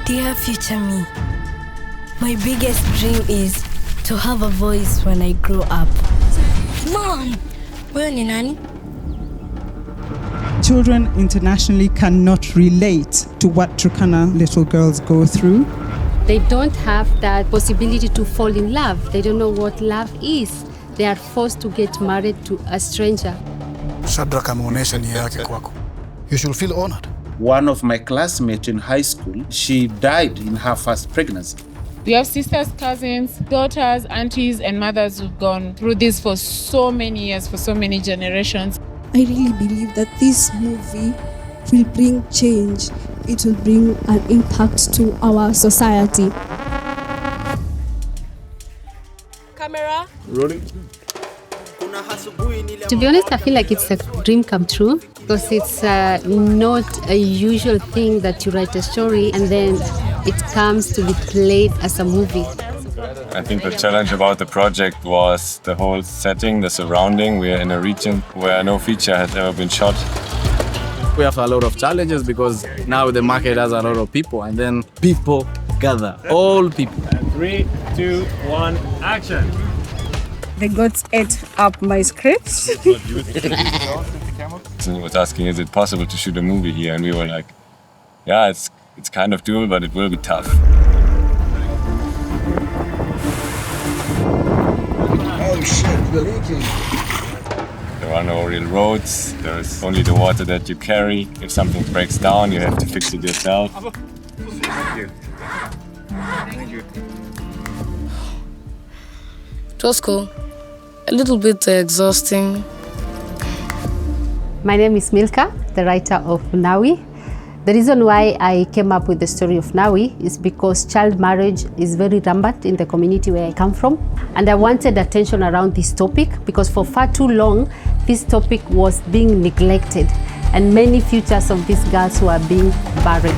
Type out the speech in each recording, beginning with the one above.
Dear future me, my biggest dream is to have a voice when I grow up. Mom, wewe ni nani? Children internationally cannot relate to what Turkana little girls go through. They don't have that possibility to fall in love. They don't know what love is. They are forced to get married to a stranger. Shadrack ameonyesha nia yake kwako. You should feel honored. One of my classmates in high school, she died in her first pregnancy. We have sisters, cousins, daughters, aunties, and mothers who've gone through this for so many years, for so many generations. I really believe that this movie will bring change. It will bring an impact to our society. Camera. Rolling. To be honest, I feel like it's a dream come true because it's not a usual thing that you write a story and then it comes to be played as a movie. I think the challenge about the project was the whole setting, the surrounding. We are in a region where no feature has ever been shot. We have a lot of challenges because now the market has a lot of people and then people gather, all people. 3, 2, 1, action! The goats ate up my script. He was asking, is it possible to shoot a movie here? And we were like, yeah, it's kind of doable, but it will be tough. Oh shit, we're leaking. There are no real roads. There is only the water that you carry. If something breaks down, you have to fix it yourself. Thank you. Thank you. It was cool. A little bit exhausting. My name is Milka, the writer of Nawi. The reason why I came up with the story of Nawi is because child marriage is very rampant in the community where I come from. And I wanted attention around this topic because for far too long, this topic was being neglected and many futures of these girls were being buried.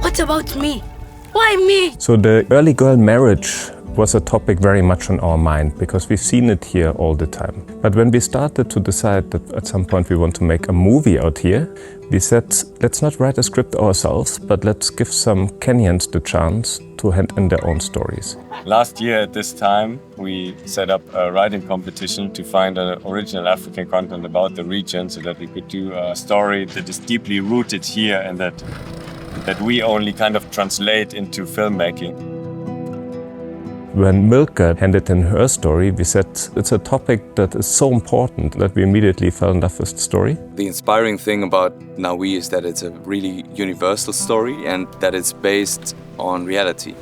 What about me? Why me? So the early girl marriage was a topic very much on our mind because we've seen it here all the time. But when we started to decide that at some point we want to make a movie out here, we said, let's not write a script ourselves, but let's give some Kenyans the chance to hand in their own stories. Last year at this time, we set up a writing competition to find an original African content about the region so that we could do a story that is deeply rooted here and that we only kind of translate into filmmaking. When Milka handed in her story, we said it's a topic that is so important that we immediately fell in love with the story. The inspiring thing about Nawi is that it's a really universal story and that it's based on reality.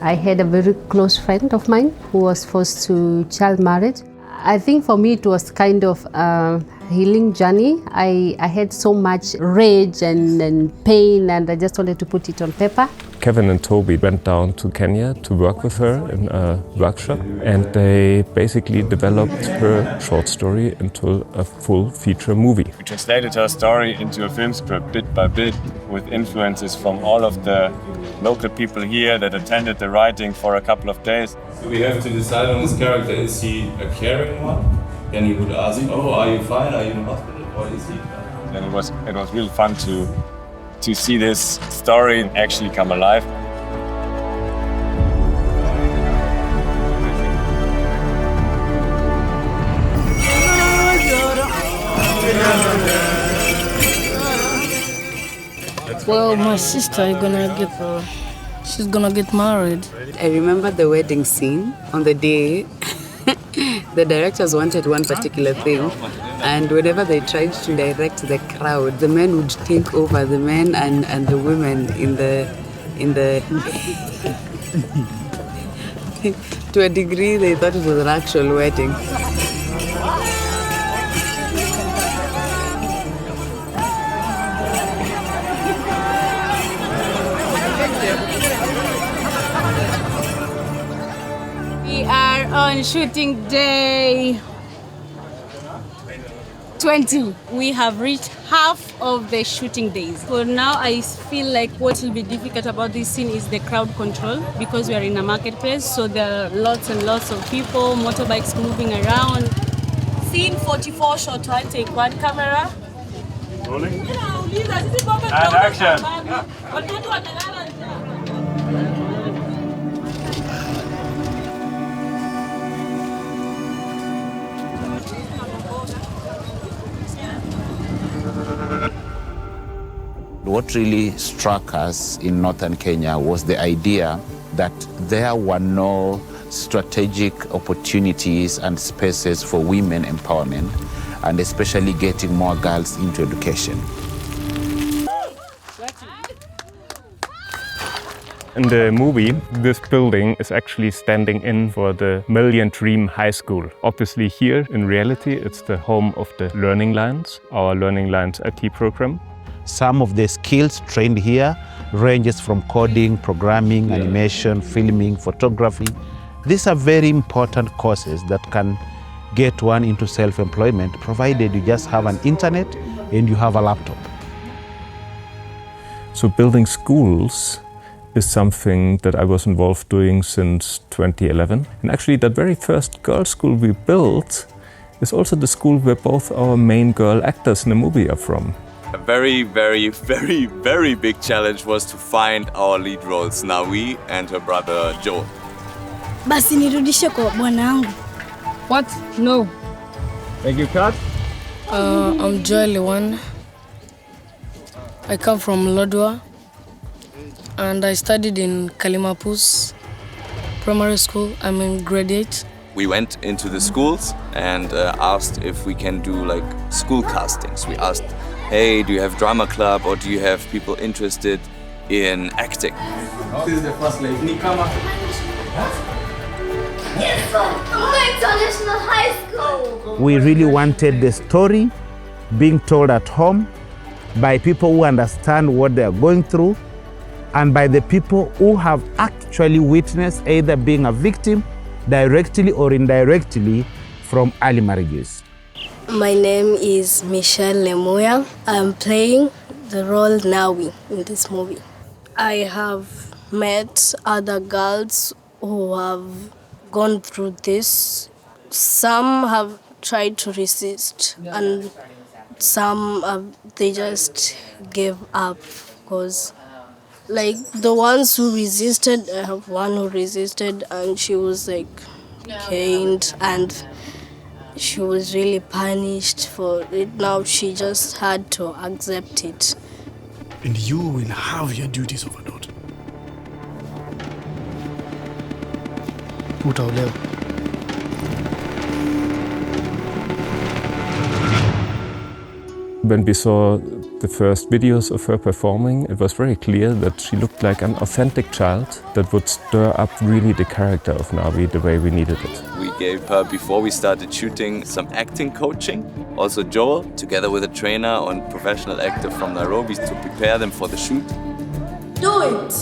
I had a very close friend of mine who was forced to child marriage. I think for me it was kind of a healing journey. I had so much rage and pain and I just wanted to put it on paper. Kevin and Toby went down to Kenya to work with her in a workshop and they basically developed her short story into a full feature movie. We translated her story into a film script bit by bit with influences from all of the local people here that attended the writing for a couple of days. We have to decide on his character. Is he a caring one? Then he would ask, oh, are you fine? Are you in hospital? Or is he... And it was really fun to see this story actually come alive. Well, my sister is she's gonna get married. I remember the wedding scene on the day. The directors wanted one particular thing, and whenever they tried to direct the crowd, the men would take over the men and the women in the to a degree they thought it was an actual wedding. We are on shooting day 20. We have reached half of the shooting days. For now, I feel like what will be difficult about this scene is the crowd control because we are in a marketplace, so there are lots and lots of people, motorbikes moving around. Scene 44, shot one, take one camera. Rolling. And action. What really struck us in northern Kenya was the idea that there were no strategic opportunities and spaces for women empowerment, and especially getting more girls into education. In the movie, this building is actually standing in for the Million Dream High School. Obviously here, in reality, it's the home of the Learning Lines, our Learning Lines IT program. Some of the skills trained here ranges from coding, programming, animation, filming, photography. These are very important courses that can get one into self-employment, provided you just have an internet and you have a laptop. So building schools is something that I was involved doing since 2011. And actually that very first girls' school we built is also the school where both our main girl actors in the movie are from. A very, very, very, very big challenge was to find our lead roles, Nawi and her brother Joel. Basi nirudishe kwa bwanangu. What? No. Thank you, cut. I'm Joel. I come from Lodwar and I studied in Kalimapus Primary School. I'm in grade 8. We went into the schools and asked if we can do like school castings. We asked, hey, do you have drama club or do you have people interested in acting? This is the first lady. Nikama. Yes, sir. I'm going to National High School. We really wanted the story being told at home by people who understand what they are going through and by the people who have actually witnessed either being a victim directly or indirectly from early marriages. My name is Michelle Lemoya. I'm playing the role Nawi in this movie. I have met other girls who have gone through this. Some have tried to resist and some they just gave up because like the ones who resisted, I have one who resisted and she was like caned and she was really punished for it. Now she just had to accept it. And you will have your duties overload. Utaolewa. When we saw the first videos of her performing, it was very clear that she looked like an authentic child that would stir up really the character of Nawi the way we needed it. We gave her, before we started shooting, some acting coaching. Also Joel, together with a trainer and professional actor from Nairobi to prepare them for the shoot. Do it.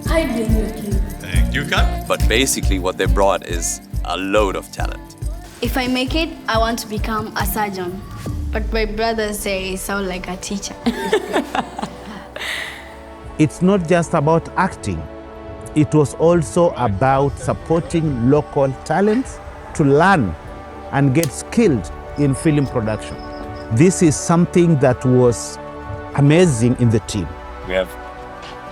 I believe you. Thank you, Kat. But basically what they brought is a load of talent. If I make it, I want to become a surgeon. But my brothers say I sound like a teacher. It's not just about acting. It was also about supporting local talents to learn and get skilled in film production. This is something that was amazing in the team. We have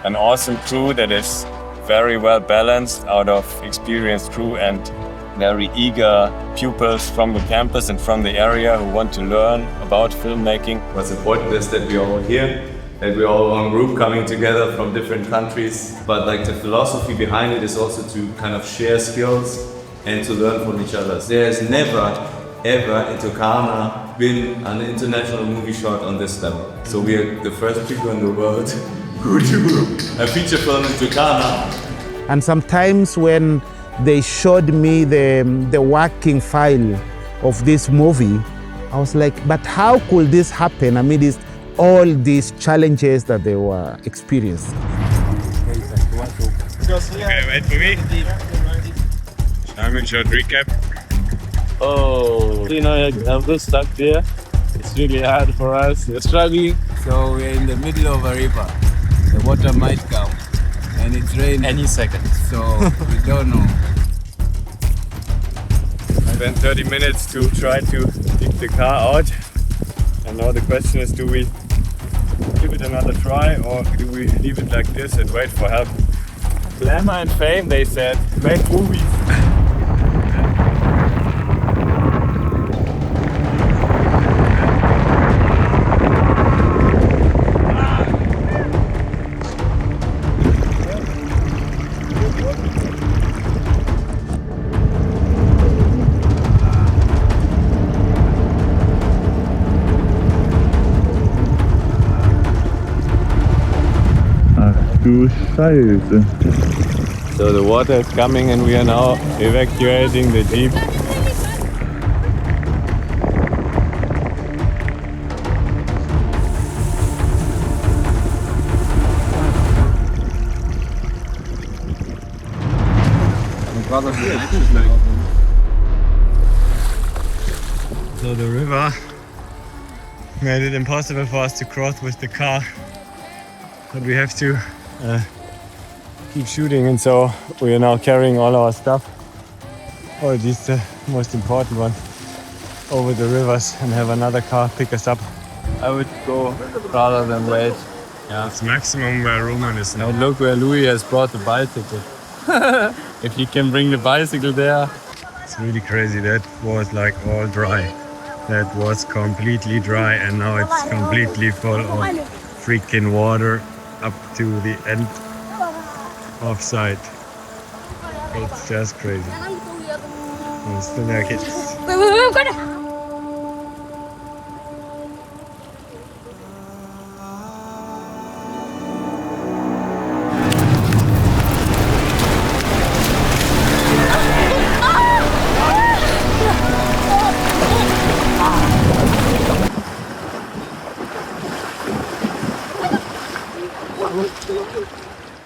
an awesome crew that is very well balanced out of experienced crew and very eager pupils from the campus and from the area who want to learn about filmmaking. What's important is that we are all here, that we are all one group coming together from different countries. But like the philosophy behind it is also to kind of share skills and to learn from each other. There has never, ever in Turkana been an international movie shot on this level. So we are the first people in the world who do a feature film in Turkana. And sometimes when they showed me the working file of this movie, I was like, but how could this happen amidst all these challenges that they were experiencing? Okay, wait for me. I'm in short recap. Oh, you know, I'm just stuck there. It's really hard for us. We're struggling. So we're in the middle of a river. The water might come. And it's raining any second. So we don't know. I spent 30 minutes to try to dig the car out. And now the question is, do we give it another try, or do we leave it like this and wait for help? Glamour and fame, they said, make movies. Du Scheiße. So the water is coming and we are now evacuating the jeep. So the river made it impossible for us to cross with the car, but we have to keep shooting, and so we are now carrying all our stuff, or at least the most important one, over the rivers and have another car pick us up. I would go rather than wait. Yeah, it's maximum where Roman is now. And look where Louis has brought the bicycle. If he can bring the bicycle there. It's really crazy. That was like all dry. That was completely dry, and now it's completely full of freaking water up to the end of sight. It's just crazy. And still there are kids.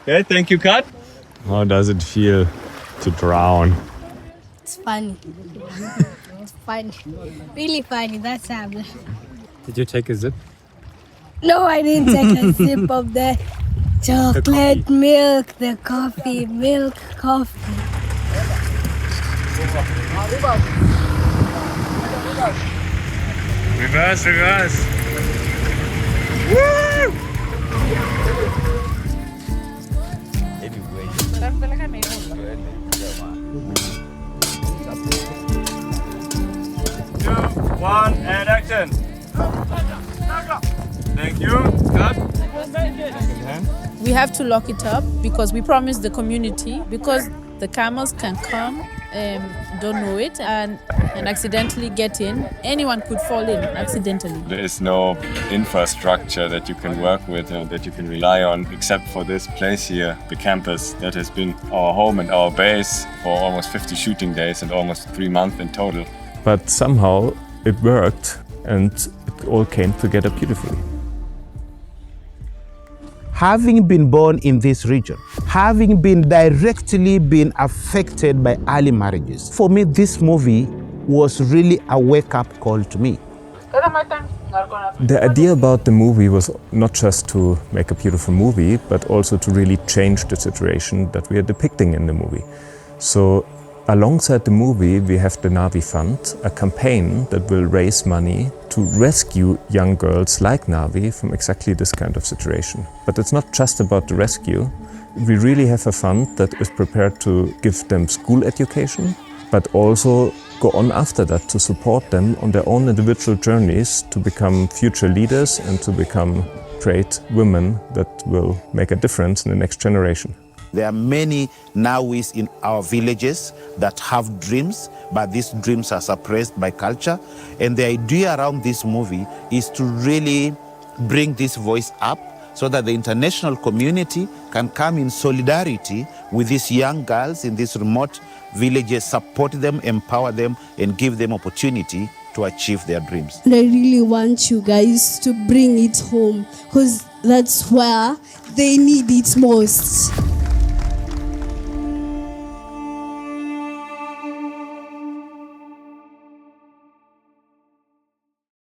Okay, thank you, Kat. How does it feel to drown? It's funny. It's funny. Really funny. That's happening. Did you take a sip? No, I didn't take a sip of the chocolate milk, the coffee, milk, coffee. Reverse, reverse. Woo! One and action. Thank you. Cut. We have to lock it up because we promised the community, because the camels can come, don't know it, and accidentally get in. Anyone could fall in accidentally. There is no infrastructure that you can work with and that you can rely on except for this place here, the campus, that has been our home and our base for almost 50 shooting days and almost 3 months in total. But somehow it worked and it all came together beautifully. Having been born in this region, having been directly been affected by early marriages, for me this movie was really a wake-up call to me. The idea about the movie was not just to make a beautiful movie, but also to really change the situation that we are depicting in the movie. So alongside the movie, we have the NAWI Fund, a campaign that will raise money to rescue young girls like NAWI from exactly this kind of situation. But it's not just about the rescue. We really have a fund that is prepared to give them school education, but also go on after that to support them on their own individual journeys to become future leaders and to become great women that will make a difference in the next generation. There are many Nawis in our villages that have dreams, but these dreams are suppressed by culture. And the idea around this movie is to really bring this voice up so that the international community can come in solidarity with these young girls in these remote villages, support them, empower them, and give them opportunity to achieve their dreams. And I really want you guys to bring it home because that's where they need it most.